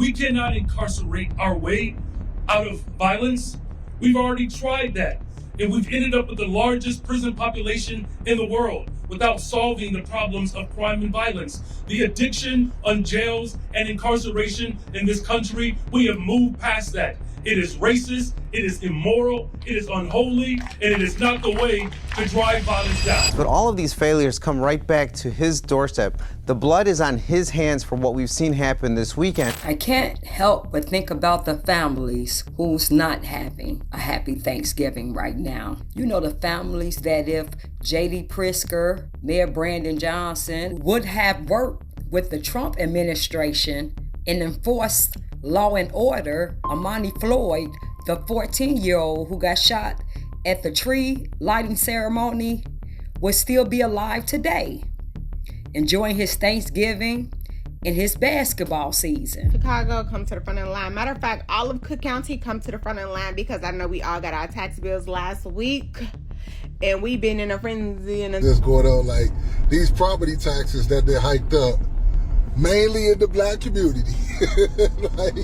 We cannot incarcerate our way out of violence. We've already tried that, and we've ended up with the largest prison population in the world without solving the problems of crime and violence. The addiction on jails and incarceration in this country, we have moved past that. It is racist, it is immoral, it is unholy, and it is not the way to drive violence down. But all of these failures come right back to his doorstep. The blood is on his hands for what we've seen happen this weekend. I can't help but think about the families who's not having a happy Thanksgiving right now. You know, the families that if J.D. Pritzker, Mayor Brandon Johnson would have worked with the Trump administration and enforced law and order, Amani Floyd, the 14-year-old who got shot at the tree lighting ceremony, would still be alive today, enjoying his Thanksgiving and his basketball season. Chicago, come to the front of the line. Matter of fact, all of Cook County come to the front of the line because I know we all got our tax bills last week. And we've been in a frenzy. This going on, like these property taxes that they hiked up, mainly in the black community. Like,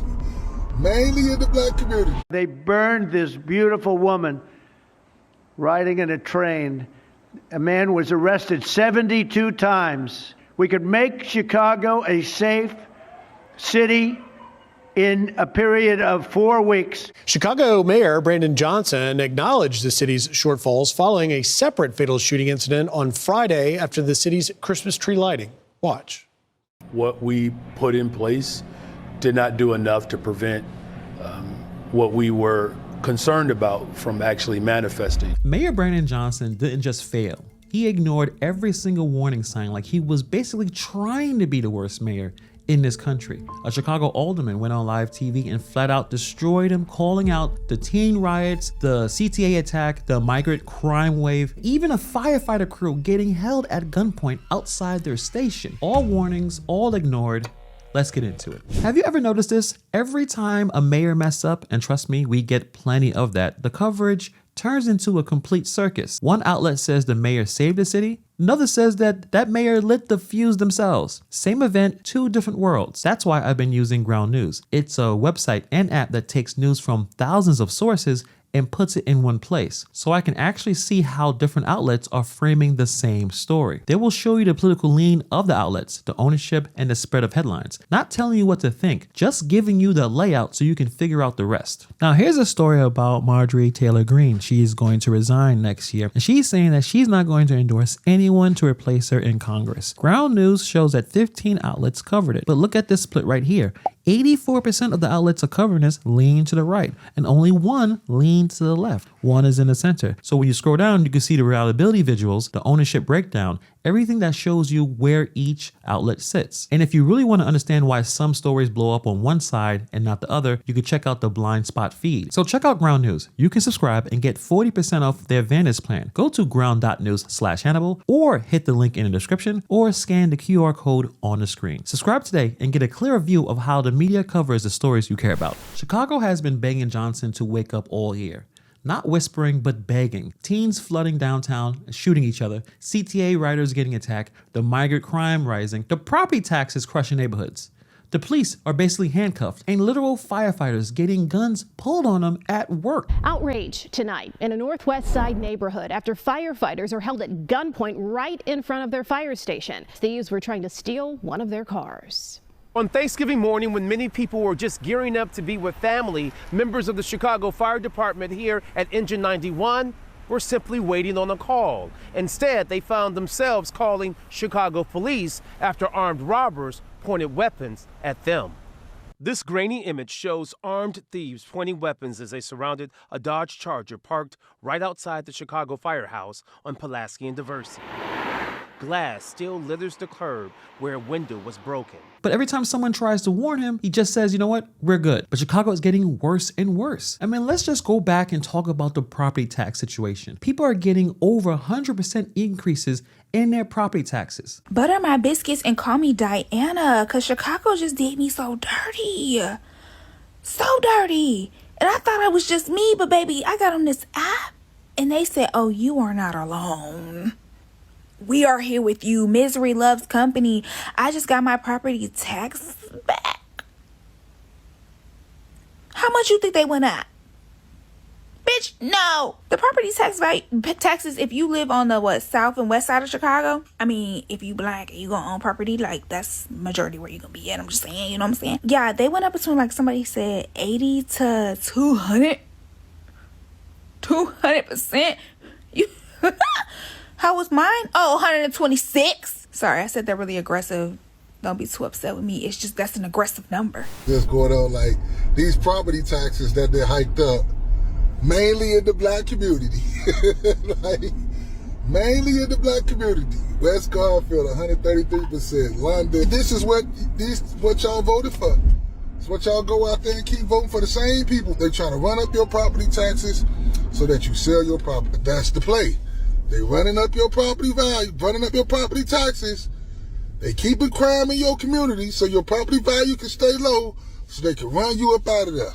mainly in the black community. They burned this beautiful woman riding in a train. A man was arrested 72 times. We could make Chicago a safe city in a period of 4 weeks. Chicago Mayor Brandon Johnson acknowledged the city's shortfalls following a separate fatal shooting incident on Friday after the city's Christmas tree lighting. Watch. What we put in place did not do enough to prevent what we were concerned about from actually manifesting. Mayor Brandon Johnson didn't just fail. He ignored every single warning sign like he was basically trying to be the worst mayor in this country. A Chicago alderman went on live TV and flat out destroyed him, calling out the teen riots, the CTA attack, the migrant crime wave, even a firefighter crew getting held at gunpoint outside their station. All warnings, all ignored. Let's get into it. Have you ever noticed this? Every time a mayor mess up, and trust me, we get plenty of that, the coverage turns into a complete circus. One outlet says the mayor saved the city. Another says that mayor lit the fuse themselves. Same event, two different worlds. That's why I've been using Ground News. It's a website and app that takes news from thousands of sources and puts it in one place, so I can actually see how different outlets are framing the same story. They will show you the political lean of the outlets, the ownership, and the spread of headlines. Not telling you what to think, just giving you the layout so you can figure out the rest. Now here's a story about Marjorie Taylor Greene. She is going to resign next year, and she's saying that she's not going to endorse anyone to replace her in Congress. Ground News shows that 15 outlets covered it, but look at this split right here. 84% of the outlets are covering this lean to the right, and only one leans to the left. One is in the center. So when you scroll down, you can see the reliability visuals, the ownership breakdown, everything that shows you where each outlet sits. And if you really want to understand why some stories blow up on one side and not the other, you can check out the blind spot feed. So check out Ground News. You can subscribe and get 40% off their Vantage plan. Go to ground.news/Hannibal or hit the link in the description or scan the QR code on the screen. Subscribe today and get a clearer view of how the media covers the stories you care about. Chicago has been begging Johnson to wake up all year. Not whispering, but begging. Teens flooding downtown, shooting each other, CTA riders getting attacked, the migrant crime rising, the property taxes crushing neighborhoods. The police are basically handcuffed, and literal firefighters getting guns pulled on them at work. Outrage tonight in a Northwest Side neighborhood after firefighters are held at gunpoint right in front of their fire station. Thieves were trying to steal one of their cars. On Thanksgiving morning, when many people were just gearing up to be with family, members of the Chicago Fire Department here at Engine 91 were simply waiting on a call. Instead, they found themselves calling Chicago police after armed robbers pointed weapons at them. This grainy image shows armed thieves pointing weapons as they surrounded a Dodge Charger parked right outside the Chicago Firehouse on Pulaski and Diversey. Glass still litters the curb where a window was broken. But every time someone tries to warn him, he just says, you know what, we're good. But Chicago is getting worse and worse. I mean, let's just go back and talk about the property tax situation. People are getting over 100% increases in their property taxes. Butter my biscuits and call me Diana, because Chicago just did me so dirty. So dirty. And I thought it was just me, but baby, I got on this app and they said, oh, you are not alone. We are here with you. Misery loves company. I just got my property tax back. How much you think they went up? Bitch, no. The property taxes, if you live on the south and west side of Chicago, I mean, if you black and you gonna own property, like, that's majority where you gonna be at. I'm just saying, you know what I'm saying? Yeah, they went up between, like, somebody said 80 to 200. 200%. You how was mine? Oh, 126. Sorry, I said that really aggressive. Don't be too upset with me. It's just, that's an aggressive number. Just going on, like, these property taxes that they hiked up, mainly in the black community. Like, mainly in the black community. West Garfield, 133%. London. This is what y'all voted for. It's what y'all go out there and keep voting for the same people. They're trying to run up your property taxes so that you sell your property. That's the play. They running up your property value, running up your property taxes. They keeping crime in your community so your property value can stay low so they can run you up out of there.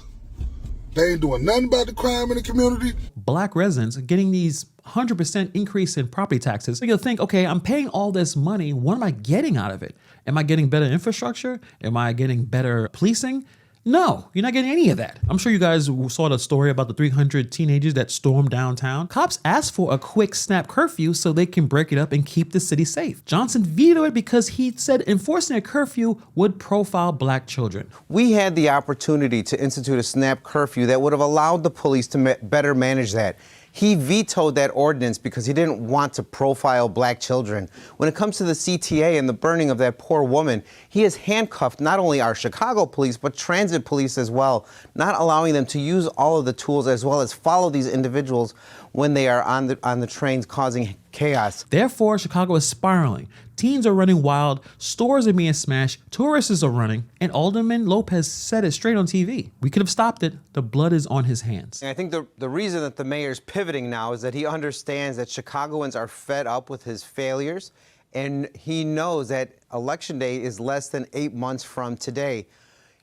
They ain't doing nothing about the crime in the community. Black residents are getting these 100% increase in property taxes. You'll think, okay, I'm paying all this money. What am I getting out of it? Am I getting better infrastructure? Am I getting better policing? No, you're not getting any of that. I'm sure you guys saw the story about the 300 teenagers that stormed downtown. Cops asked for a quick snap curfew so they can break it up and keep the city safe. Johnson vetoed it because he said enforcing a curfew would profile black children. We had the opportunity to institute a snap curfew that would have allowed the police to better manage that. He vetoed that ordinance because he didn't want to profile black children. When it comes to the CTA and the burning of that poor woman, he has handcuffed not only our Chicago police, but transit police as well, not allowing them to use all of the tools as well as follow these individuals when they are on the trains causing chaos. Therefore, Chicago is spiraling. Teens are running wild, stores are being smashed, tourists are running, and Alderman Lopez said it straight on TV. We could have stopped it. The blood is on his hands. And I think the reason that the mayor's pivoting now is that he understands that Chicagoans are fed up with his failures, and he knows that Election Day is less than 8 months from today.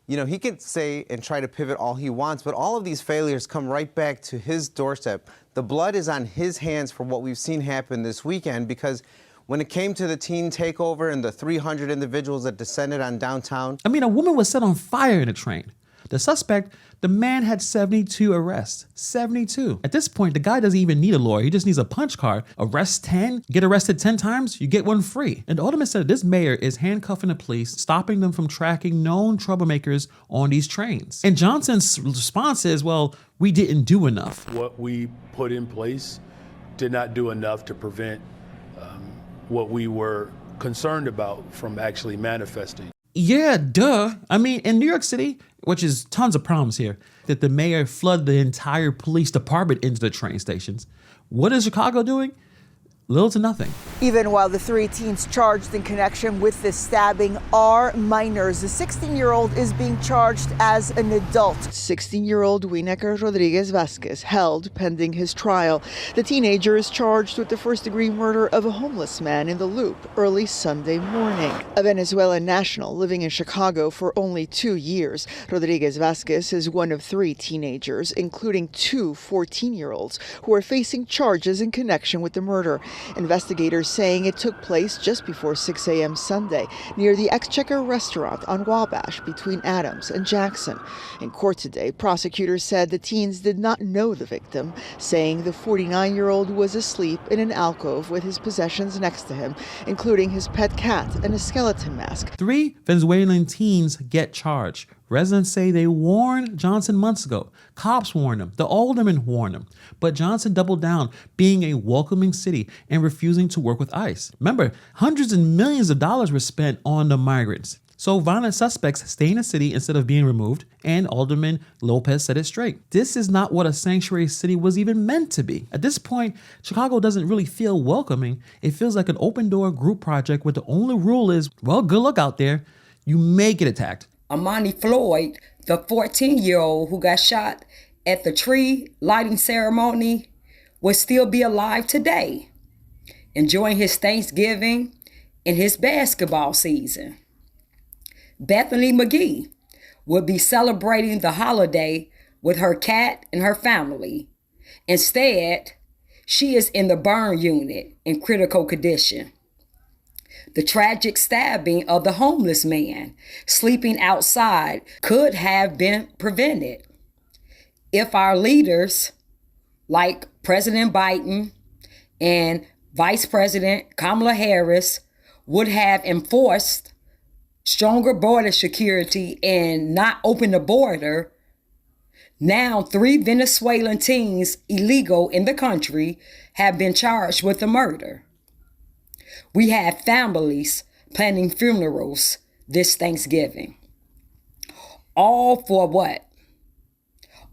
You know, he could say and try to pivot all he wants, but all of these failures come right back to his doorstep. The blood is on his hands for what we've seen happen this weekend, because when it came to the teen takeover and the 300 individuals that descended on downtown. I mean, a woman was set on fire in a train. The suspect, the man had 72 arrests. 72. At this point, the guy doesn't even need a lawyer. He just needs a punch card. Arrest 10, get arrested 10 times, you get one free. And Alderman said this mayor is handcuffing the police, stopping them from tracking known troublemakers on these trains. And Johnson's response is, well, we didn't do enough. What we put in place did not do enough to prevent what we were concerned about from actually manifesting. Yeah, duh. I mean, in New York City, which is tons of problems here, that the mayor flooded the entire police department into the train stations. What is Chicago doing? Little to nothing. Even while the 3 teens charged in connection with this stabbing are minors, the 16-year-old is being charged as an adult. 16-year-old Wineker Rodriguez Vasquez held pending his trial. The teenager is charged with the first-degree murder of a homeless man in the Loop early Sunday morning. A Venezuelan national living in Chicago for only 2 years, Rodriguez Vasquez is one of 3 teenagers, including 2 14-year-olds, who are facing charges in connection with the murder. Investigators saying it took place just before 6 a.m. Sunday near the Exchequer restaurant on Wabash between Adams and Jackson. In court today, prosecutors said the teens did not know the victim, saying the 49-year-old was asleep in an alcove with his possessions next to him, including his pet cat and a skeleton mask. 3 Venezuelan teens get charged. Residents say they warned Johnson months ago. Cops warned him. The alderman warned him. But Johnson doubled down, being a welcoming city and refusing to work with ICE. Remember, hundreds and millions of dollars were spent on the migrants. So violent suspects stay in the city instead of being removed, and Alderman Lopez said it straight. This is not what a sanctuary city was even meant to be. At this point, Chicago doesn't really feel welcoming. It feels like an open-door group project where the only rule is, well, good luck out there. You may get attacked. Amani Floyd, the 14-year-old who got shot at the tree lighting ceremony, would still be alive today, enjoying his Thanksgiving and his basketball season. Bethany McGee would be celebrating the holiday with her cat and her family. Instead, she is in the burn unit in critical condition. The tragic stabbing of the homeless man sleeping outside could have been prevented. if our leaders, like President Biden and Vice President Kamala Harris, would have enforced stronger border security and not open the border, now 3 Venezuelan teens illegal in the country have been charged with a murder. We have families planning funerals this Thanksgiving. All for what?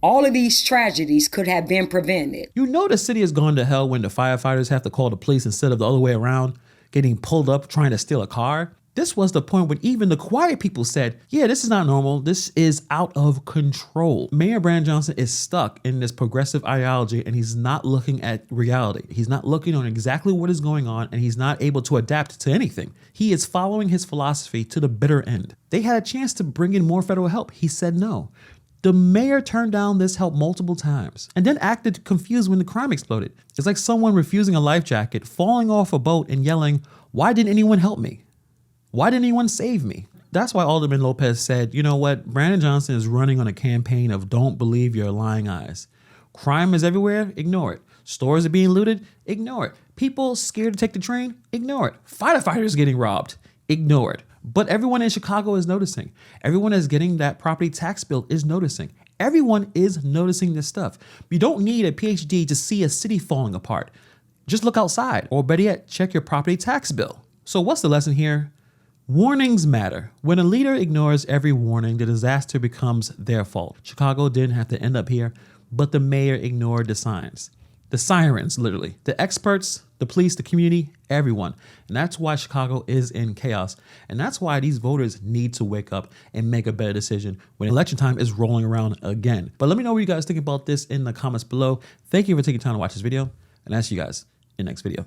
All of these tragedies could have been prevented. You know the city has gone to hell when the firefighters have to call the police instead of the other way around, getting pulled up trying to steal a car. This was the point when even the quiet people said, yeah, this is not normal. This is out of control. Mayor Brandon Johnson is stuck in this progressive ideology and he's not looking at reality. He's not looking on exactly what is going on and he's not able to adapt to anything. He is following his philosophy to the bitter end. They had a chance to bring in more federal help. He said no. The mayor turned down this help multiple times and then acted confused when the crime exploded. It's like someone refusing a life jacket, falling off a boat and yelling, why didn't anyone help me? Why didn't anyone save me? That's why Alderman Lopez said, you know what? Brandon Johnson is running on a campaign of don't believe your lying eyes. Crime is everywhere? Ignore it. Stores are being looted? Ignore it. People scared to take the train? Ignore it. Firefighters getting robbed? Ignore it. But everyone in Chicago is noticing. Everyone that's getting that property tax bill is noticing. Everyone is noticing this stuff. You don't need a PhD to see a city falling apart. Just look outside, or better yet, check your property tax bill. So what's the lesson here? Warnings matter. When a leader ignores every warning, the disaster becomes their fault. Chicago didn't have to end up here, but the mayor ignored the signs. The sirens, literally. The experts, the police, the community, everyone. And that's why Chicago is in chaos. And that's why these voters need to wake up and make a better decision when election time is rolling around again. But let me know what you guys think about this in the comments below. Thank you for taking time to watch this video, and I'll see you guys in the next video.